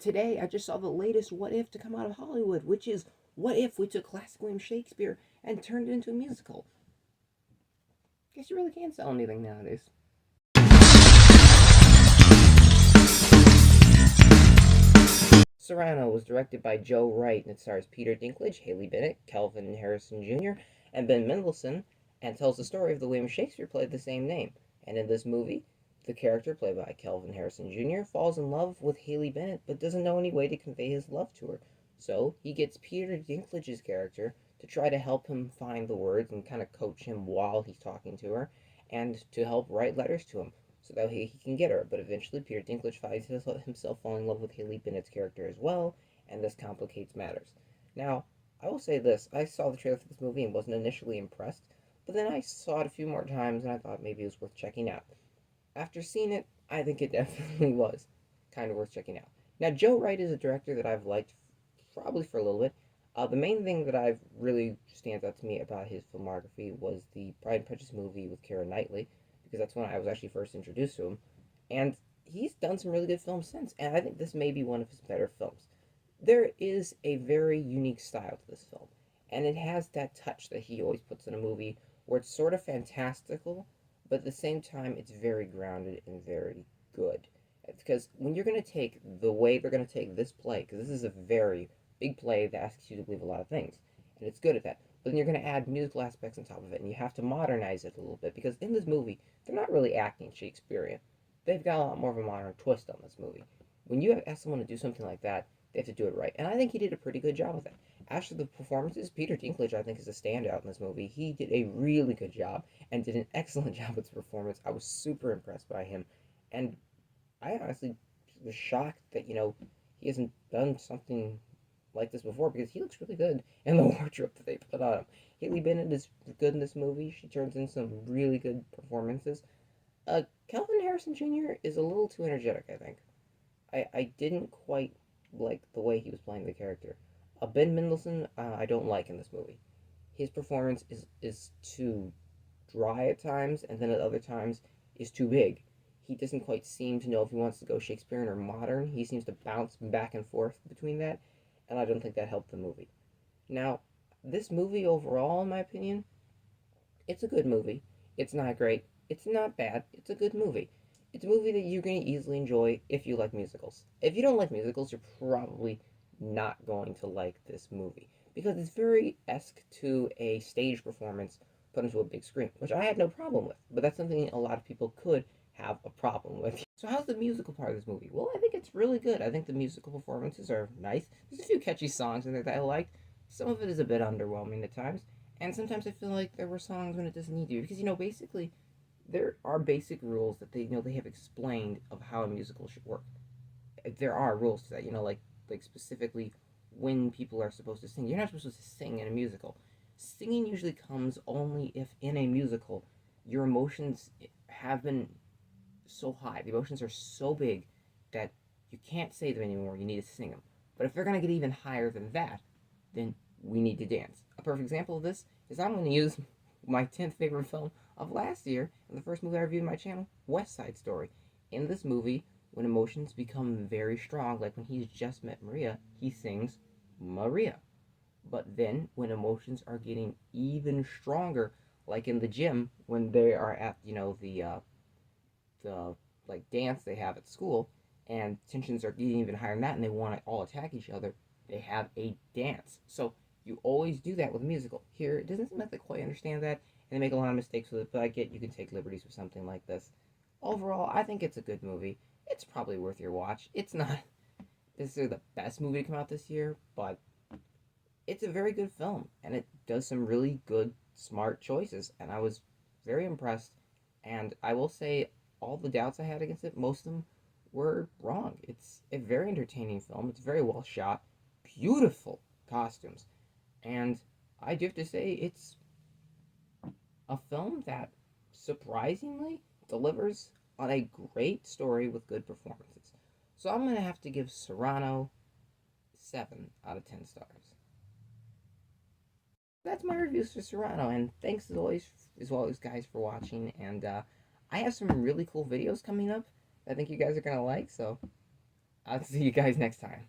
today I just saw the latest what if to come out of Hollywood, which is what if we took classic William Shakespeare and turned it into a musical? Guess you really can't sell anything nowadays. Cyrano was directed by Joe Wright and it stars Peter Dinklage, Haley Bennett, Kelvin Harrison Jr., and Ben Mendelsohn, and tells the story of the William Shakespeare play of the same name. And in this movie, the character played by Kelvin Harrison Jr. falls in love with Haley Bennett but doesn't know any way to convey his love to her. So he gets Peter Dinklage's character to try to help him find the words and kind of coach him while he's talking to her and to help write letters to him so that he can get her. But eventually, Peter Dinklage finds himself falling in love with Haley Bennett's character as well, and this complicates matters. Now, I will say this: I saw the trailer for this movie and wasn't initially impressed, but then I saw it a few more times and I thought maybe it was worth checking out. After seeing it, I think it definitely was kind of worth checking out. Now, Joe Wright is a director that I've liked probably for a little bit. The main thing that I've really stands out to me about his filmography was the Pride and Prejudice movie with Keira Knightley, because that's when I was actually first introduced to him. And he's done some really good films since, and I think this may be one of his better films. There is a very unique style to this film, and it has that touch that he always puts in a movie where it's sort of fantastical, but at the same time it's very grounded and very good. Because when you're going to take the way they're going to take this play, because this is a very big play that asks you to believe a lot of things, and it's good at that. But then you're going to add musical aspects on top of it, and you have to modernize it a little bit because in this movie they're not really acting Shakespearean. They've got a lot more of a modern twist on this movie. When you ask someone to do something like that, they have to do it right, and I think he did a pretty good job of that. As for the performances, Peter Dinklage I think is a standout in this movie. He did a really good job and did an excellent job with his performance. I was super impressed by him, and I honestly was shocked that he hasn't done something like this before because he looks really good in the wardrobe that they put on him. Haley Bennett is good in this movie. She turns in some really good performances. Calvin Harrison Jr. is a little too energetic, I think. I didn't quite like the way he was playing the character. Ben Mendelsohn, I don't like in this movie. His performance is too dry at times, and then at other times is too big. He doesn't quite seem to know if he wants to go Shakespearean or modern. He seems to bounce back and forth between that, and I don't think that helped the movie. Now, this movie overall, in my opinion, it's a good movie. It's not great. It's not bad. It's a good movie. It's a movie that you're going to easily enjoy if you like musicals. If you don't like musicals, you're probably not going to like this movie because it's very esque to a stage performance put into a big screen, which I had no problem with. But that's something a lot of people could have a problem with. So how's the musical part of this movie? Well, I think it's really good. I think the musical performances are nice. There's a few catchy songs in there that I liked. Some of it is a bit underwhelming at times, and sometimes I feel like there were songs when it doesn't need to, because basically there are basic rules that they have explained of how a musical should work. There are rules to that, like specifically when people are supposed to sing. You're not supposed to sing in a musical. Singing usually comes only if in a musical your emotions have been so high. The emotions are so big that you can't say them anymore. You need to sing them. But if they're going to get even higher than that, then we need to dance. A perfect example of this is I'm going to use my 10th favorite film of last year and the first movie I reviewed on my channel, West Side Story. In this movie, when emotions become very strong, like when he's just met Maria, he sings Maria. But then when emotions are getting even stronger, like in the gym when they are at the like dance they have at school, and tensions are getting even higher than that, and they want to all attack each other, they have a dance. So you always do that with a musical. Here, it doesn't seem like they quite understand that, and they make a lot of mistakes with it. But I get you can take liberties with something like this. Overall, I think it's a good movie. It's probably worth your watch. It's not necessarily the best movie to come out this year, but it's a very good film, and it does some really good, smart choices, and I was very impressed. And I will say, all the doubts I had against it, most of them were wrong. It's a very entertaining film. It's very well shot, beautiful costumes, and I do have to say, it's a film that surprisingly delivers on a great story with good performances. So I'm going to have to give Cyrano 7 out of 10 stars. That's my reviews for Cyrano, and thanks as always, guys, for watching. And I have some really cool videos coming up that I think you guys are gonna like. So I'll see you guys next time.